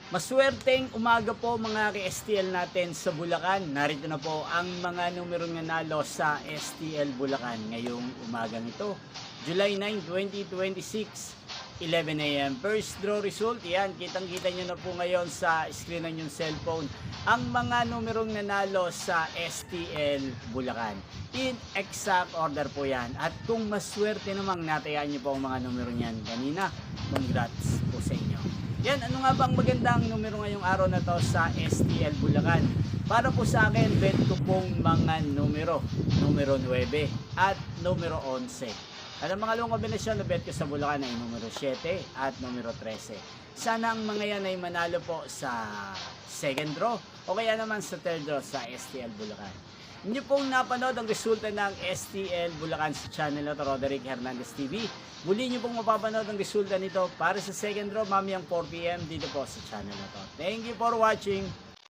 Maswerteng umaga po mga ka-STL natin sa Bulacan. Narito na po ang mga numerong nanalo sa STL Bulacan ngayong umagang ito. July 9, 2026, 11 a.m. First draw result, yan, kitang-kita nyo na po ngayon sa screen ng yung cellphone ang mga numerong nanalo sa STL Bulacan. In exact order po yan. At kung maswerte namang natayaan nyo po ang mga numero niyan kanina, congrats po sa inyo. Yan, ano nga bang magandang numero ngayong araw na to sa STL Bulacan? Para po sa akin, bet ko pong mga numero 9 at numero 11. At ang mga lumang kombinasyon na bet ko sa Bulacan ay numero 7 at numero 13. Sana ang mga yan ay manalo po sa second draw o kaya naman sa third draw sa STL Bulacan. Hindi pong napanood ang resulta ng STL Bulacan sa channel na to, Roderick Hernandez TV. Muli nyo pong mapapanood ang resulta nito para sa second draw mamayang 4 PM dito po sa channel na to. Thank you for watching.